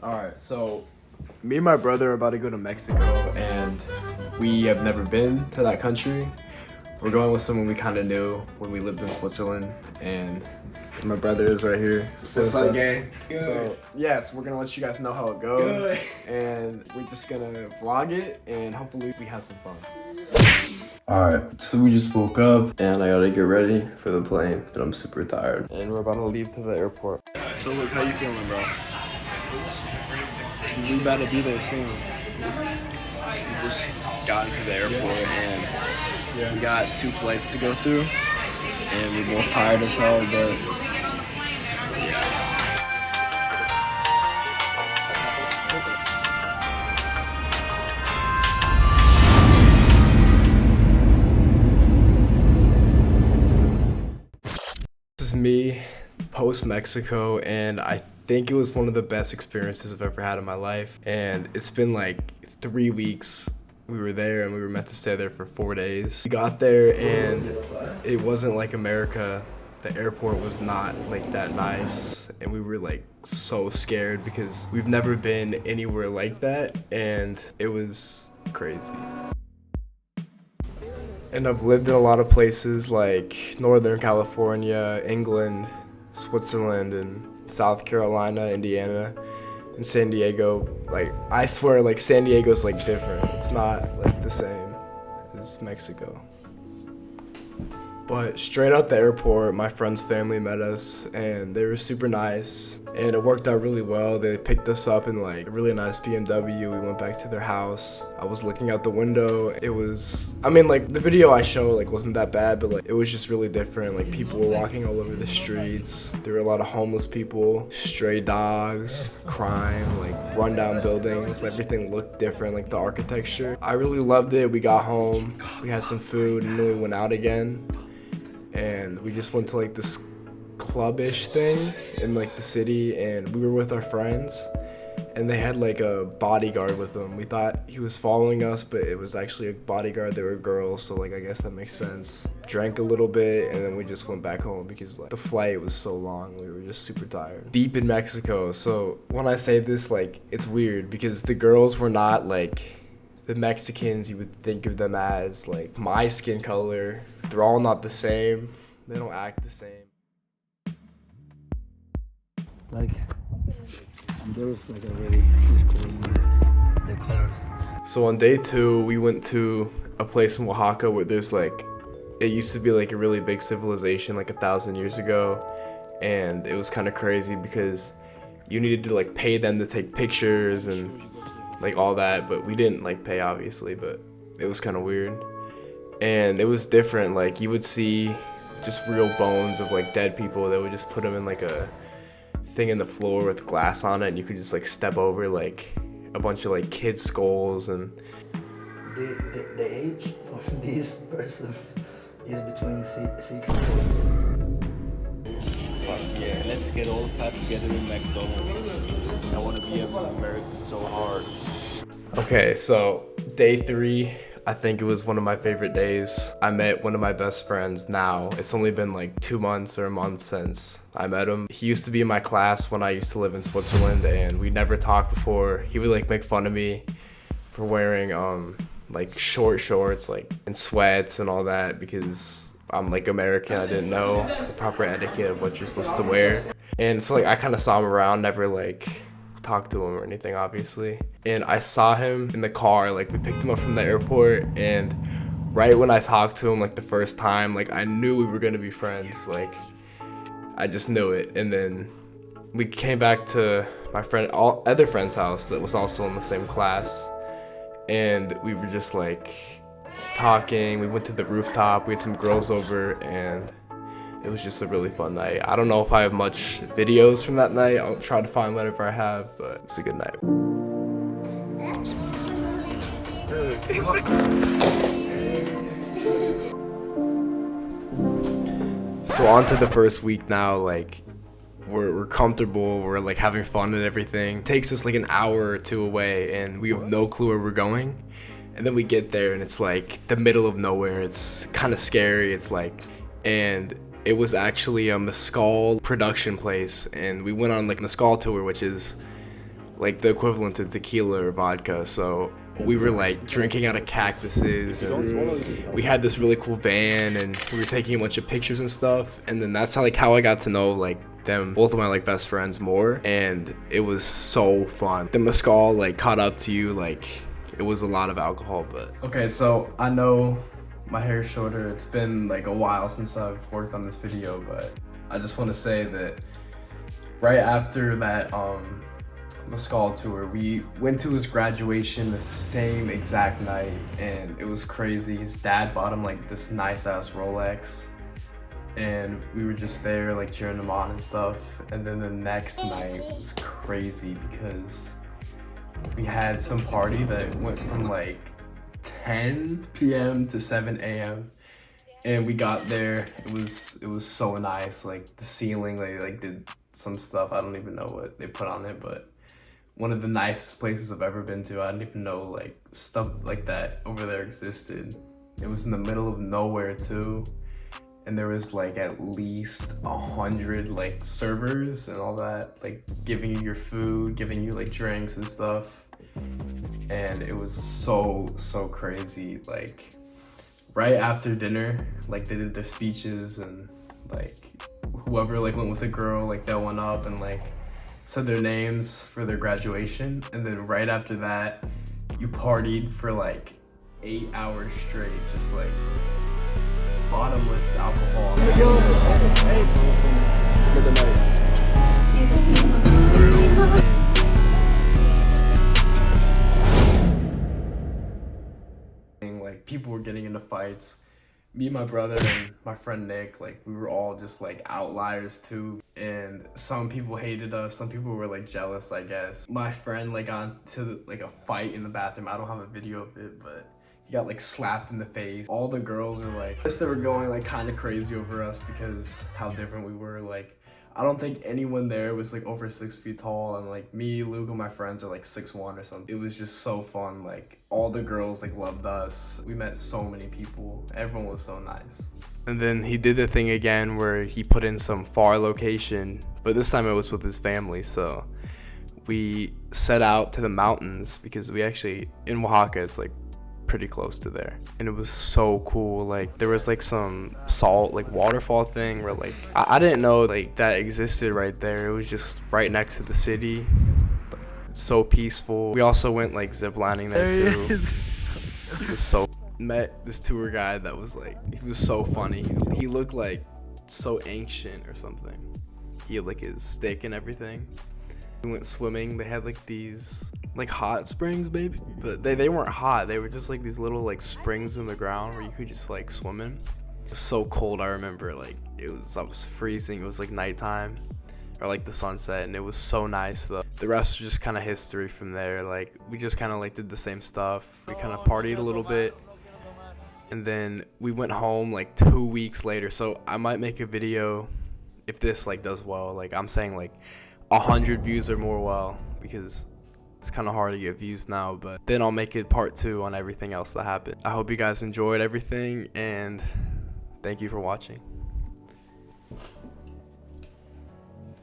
Alright, so me and my brother are about to go to Mexico, and we have never been to that country. We're going with someone we kind of knew when we lived in Switzerland, and my brother is right here. What's up, gang? So, yes, we're gonna let you guys know how it goes, and we're just gonna vlog it, and hopefully we have some fun. Alright, so we just woke up, and I gotta get ready for the plane, and I'm super tired. And we're about to leave to the airport. So, Luke, how you feeling, bro? We better be there soon. We just got into the airport and we got 2 flights to go through, and we're both tired as hell, but this is me post Mexico, and I think it was one of the best experiences I've ever had in my life. And it's been like 3 weeks. We were there and we were meant to stay there for 4 days. We got there and it wasn't like America. The airport was not like that nice, and we were like so scared because we've never been anywhere like that, and it was crazy. And I've lived in a lot of places like Northern California, England, Switzerland, and South Carolina, Indiana, and San Diego. Like, I swear, like, San Diego's like different. It's not like the same as Mexico. But straight out the airport, my friend's family met us, and they were super nice, and it worked out really well. They picked us up in like a really nice BMW. We went back to their house. I was looking out the window. It was, I mean, like, the video I show like wasn't that bad, but like it was just really different. Like, people were walking all over the streets. There were a lot of homeless people, stray dogs, crime, like rundown buildings. Everything looked different, like the architecture. I really loved it. We got home, we had some food, and then we went out again. And we just went to like this clubbish thing in like the city, and we were with our friends, and they had like a bodyguard with them. We thought he was following us, but it was actually a bodyguard. They were girls, so like I guess that makes sense. Drank a little bit, and then we just went back home because like the flight was so long. We were just super tired. Deep in Mexico, so when I say this, like, it's weird because the girls were not like the Mexicans you would think of them as, like my skin color. They're all not the same. They don't act the same. Like, and there's like already disclosed the colors. So on day 2, we went to a place in Oaxaca where there's like, it used to be like a really big civilization like 1,000 years ago, and it was kind of crazy because you needed to like pay them to take pictures and like all that, but we didn't like pay obviously, but it was kind of weird. And it was different. Like, you would see just real bones of like dead people. They would just put them in like a thing in the floor with glass on it, and you could just like step over like a bunch of like kids' skulls. And The age of these persons is between 6 and 12. Fuck yeah, let's get all fat together in McDonald's. I want to be an American so hard. okay, so day 3, I think it was one of my favorite days. I met one of my best friends now. It's only been like 2 months or a month since I met him. He used to be in my class when I used to live in Switzerland, and we never talked before. He would like make fun of me for wearing like short shorts, like, and sweats and all that, because I'm like American. I didn't know the proper etiquette of what you're supposed to wear. And so like I kind of saw him around, never like talked to him or anything obviously. And I saw him in the car, like we picked him up from the airport, and right when I talked to him like the first time, like I knew we were gonna be friends. Like, I just knew it. And then we came back to my other friend's house that was also in the same class, and we were just like talking. We went to the rooftop, we had some girls over, and it was just a really fun night. I don't know if I have much videos from that night. I'll try to find whatever I have, but it's a good night. So on to the first week now. Like, we're comfortable, we're like having fun and everything. It takes us like an hour or 2 away, and we have no clue where we're going. And then we get there, and it's like the middle of nowhere. It's kind of scary. It's like, and it was actually a Mescal production place, and we went on like a Mescal tour, which is like the equivalent to tequila or vodka. So we were like drinking out of cactuses, and we had this really cool van, and we were taking a bunch of pictures and stuff. And then that's how I got to know like them, both of my like best friends more, and it was so fun. The mezcal like caught up to you, like it was a lot of alcohol. But okay, so I know my hair's shorter. It's been like a while since I've worked on this video, but I just want to say that right after that Mescal tour, we went to his graduation the same exact night, and it was crazy. His dad bought him like this nice ass Rolex, and we were just there like cheering him on and stuff. And then the next night was crazy because we had some party that went from like 10 p.m. to 7 a.m. and we got there. It was so nice. Like the ceiling, they like did some stuff. I don't even know what they put on it, but one of the nicest places I've ever been to. I didn't even know like stuff like that over there existed. It was in the middle of nowhere too, and there was like at least 100 like servers and all that, like giving you your food, giving you like drinks and stuff. And it was so crazy. Like right after dinner, like they did their speeches, and like whoever like went with a girl, like they went up and like said their names for their graduation. And then right after that, you partied for like 8 hours straight, just like bottomless alcohol. Like people were getting into fights. Me, my brother, and my friend Nick, like we were all just like outliers too. And some people hated us, some people were like jealous, I guess. My friend like got into like a fight in the bathroom. I don't have a video of it, but he got like slapped in the face. All the girls were like, they were going like kind of crazy over us because how different we were. Like I don't think anyone there was like over 6 feet tall, and like me, Luke, and my friends are like 6'1" or something. It was just so fun. Like all the girls like loved us. We met so many people. Everyone was so nice. And then he did the thing again where he put in some far location, but this time it was with his family. So we set out to the mountains because we actually, in Oaxaca, it's like pretty close to there, and it was so cool. Like there was like some salt like waterfall thing where like I didn't know like that existed right there. It was just right next to the city. It's so peaceful. We also went like ziplining there too. It was so, met this tour guide that was like, he was so funny. He looked like so ancient or something. He had like his stick and everything. We went swimming. They had like these like hot springs, baby, but they weren't hot. They were just like these little like springs in the ground where you could just like swim in. It was so cold. I remember like I was freezing. It was like nighttime or like the sunset, and it was so nice though. The rest was just kind of history from there. Like we just kind of like did the same stuff. We kind of partied a little bit, and then we went home like 2 weeks later. So I might make a video if this like does well. Like I'm saying like 100 views or more well, because it's kind of hard to get views now, but then I'll make it part 2 on everything else that happened. I hope you guys enjoyed everything, and thank you for watching.